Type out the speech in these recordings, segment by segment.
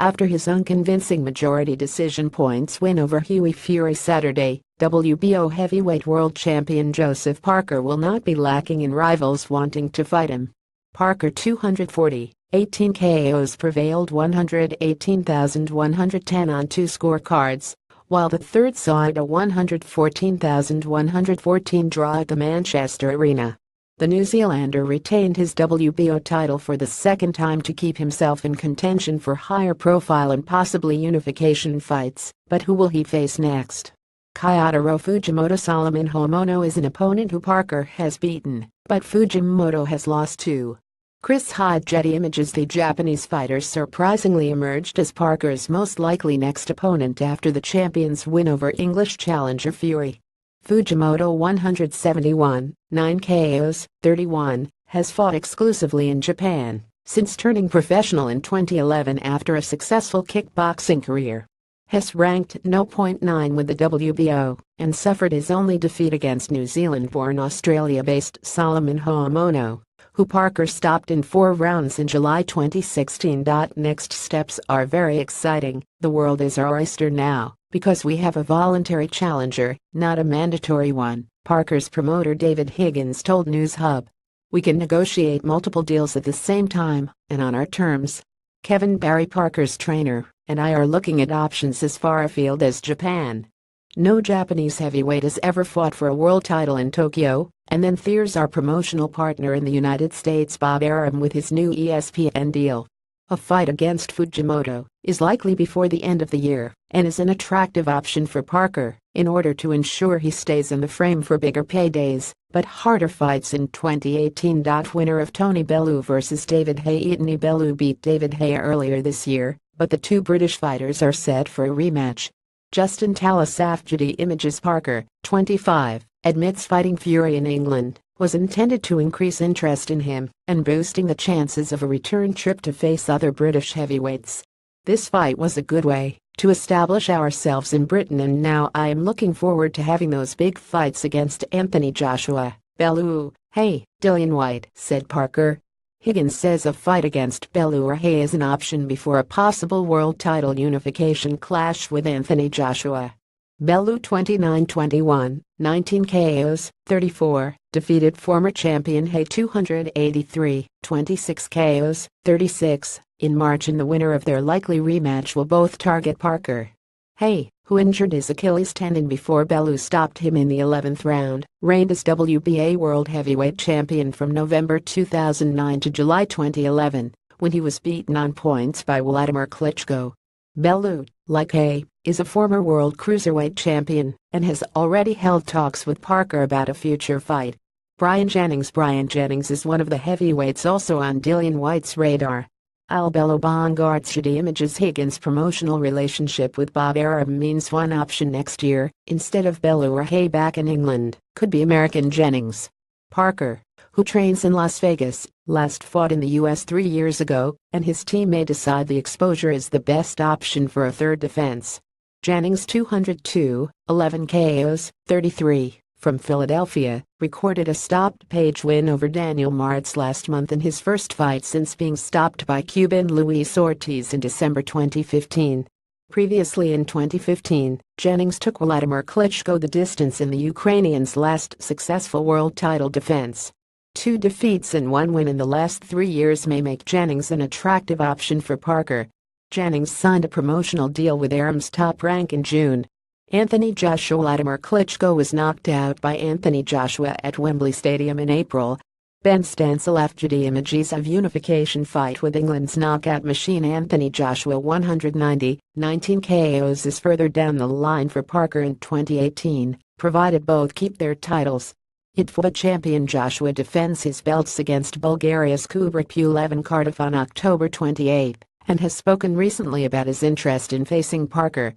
After his unconvincing majority decision points win over Hughie Fury Saturday, WBO heavyweight world champion Joseph Parker will not be lacking in rivals wanting to fight him. Parker 240, 18 KOs prevailed 118,110 on 2 scorecards, while the third saw a 114,114 draw at the Manchester Arena. The New Zealander retained his WBO title for the second time to keep himself in contention for higher profile and possibly unification fights, but who will he face next? Kyoto Fujimoto. Solomon Homono is an opponent who Parker has beaten, but Fujimoto has lost to. Chris Hyde. Getty Images. The Japanese fighter surprisingly emerged as Parker's most likely next opponent after the champion's win over English challenger Fury. Fujimoto 171, 9 KOs, 31, has fought exclusively in Japan since turning professional in 2011 after a successful kickboxing career. Has ranked no. 9 with the WBO and suffered his only defeat against New Zealand-born Australia-based Solomon Homono, who Parker stopped in 4 rounds in July 2016. Next steps are very exciting. The world is our oyster now, because we have a voluntary challenger, not a mandatory one, Parker's promoter David Higgins told News Hub. We can negotiate multiple deals at the same time, and on our terms. Kevin Barry, Parker's trainer, and I are looking at options as far afield as Japan. No Japanese heavyweight has ever fought for a world title in Tokyo, and then there's our promotional partner in the United States, Bob Arum, with his new ESPN deal. A fight against Fujimoto is likely before the end of the year and is an attractive option for Parker in order to ensure he stays in the frame for bigger paydays, but harder fights in 2018. Winner of Tony Bellew vs David Haye. Tony Bellew beat David Haye earlier this year, but the two British fighters are set for a rematch. Justin Talasaf. Getty Images. Parker, 25, admits fighting Fury in England was intended to increase interest in him and boosting the chances of a return trip to face other British heavyweights. This fight was a good way to establish ourselves in Britain, and now I am looking forward to having those big fights against Anthony Joshua, Bellew, Haye, Dillian Whyte, said Parker. Higgins says a fight against Bellew or Haye is an option before a possible world title unification clash with Anthony Joshua. Bellew 29-21, 19 KOs, 34, defeated former champion Haye 283, 26 KOs, 36, in March, and the winner of their likely rematch will both target Parker. Haye, who injured his Achilles tendon before Bellew stopped him in the 11th round, reigned as WBA World Heavyweight Champion from November 2009 to July 2011, when he was beaten on points by Wladimir Klitschko. Bellew, like Haye, is a former world cruiserweight champion and has already held talks with Parker about a future fight. Brian Jennings. Brian Jennings is one of the heavyweights also on Dillian Whyte's radar. Bellew Bongards. Getty Images. Higgins' promotional relationship with Bob Arum means one option next year, instead of Bellew or Haye back in England, could be American Jennings. Parker, who trains in Las Vegas, last fought in the US 3 years ago, and his team may decide the exposure is the best option for a third defense. Jennings 202, 11 KOs, 33, from Philadelphia, recorded a stopped-page win over Daniel Martz last month in his first fight since being stopped by Cuban Luis Ortiz in December 2015. Previously in 2015, Jennings took Wladimir Klitschko the distance in the Ukrainian's last successful world title defense. 2 defeats and 1 win in the last 3 years may make Jennings an attractive option for Parker. Jennings signed a promotional deal with Arum's Top Rank in June. Anthony Joshua. Wladimir Klitschko was knocked out by Anthony Joshua at Wembley Stadium in April. Ben Stansel. Getty Images. Of unification fight with England's knockout machine Anthony Joshua 190, 19 KOs is further down the line for Parker in 2018, provided both keep their titles. ITFA champion Joshua defends his belts against Bulgaria's Kubrat Pulev in Cardiff on October 28, and has spoken recently about his interest in facing Parker.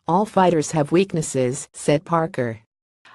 All fighters have weaknesses, said Parker.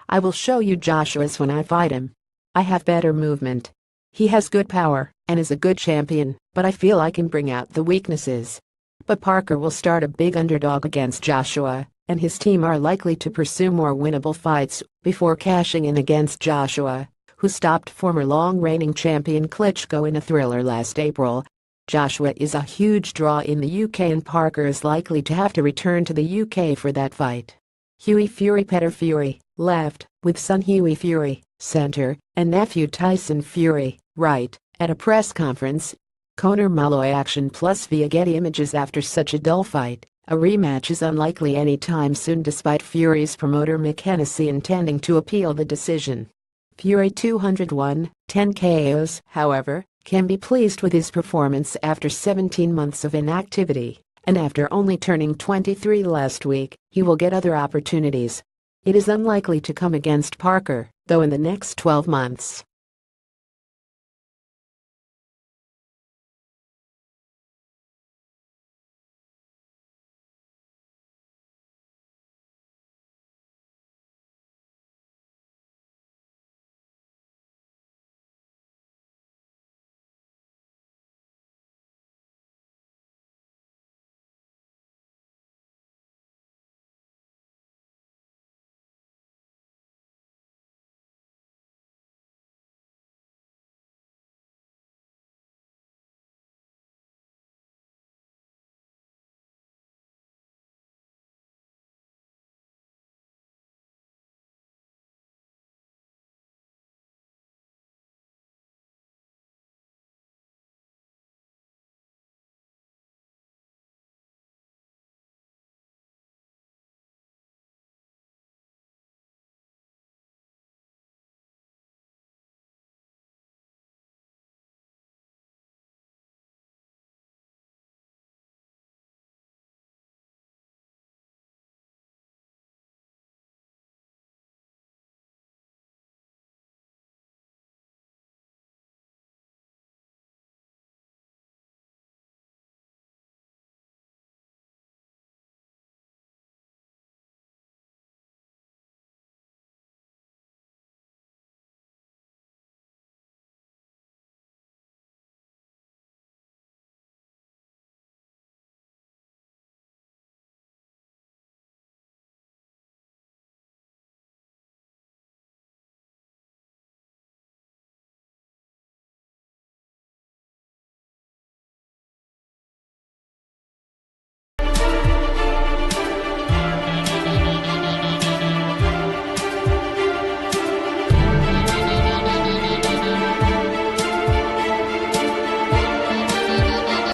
I will show you Joshua's when I fight him. I have better movement. He has good power and is a good champion, but I feel I can bring out the weaknesses. But Parker will start a big underdog against Joshua, and his team are likely to pursue more winnable fights before cashing in against Joshua, who stopped former long-reigning champion Klitschko in a thriller last April. Joshua is a huge draw in the UK and Parker is likely to have to return to the UK for that fight. Hughie Fury Peter Fury, left, with son Hughie Fury, center, and nephew Tyson Fury, right, at a press conference. Conor Malloy Action Plus via Getty Images. After such a dull fight, a rematch is unlikely anytime soon despite Fury's promoter Mick Hennessy intending to appeal the decision. Fury 201, 10 KOs, however, can be pleased with his performance after 17 months of inactivity, and after only turning 23 last week, he will get other opportunities. It is unlikely to come against Parker, though, in the next 12 months.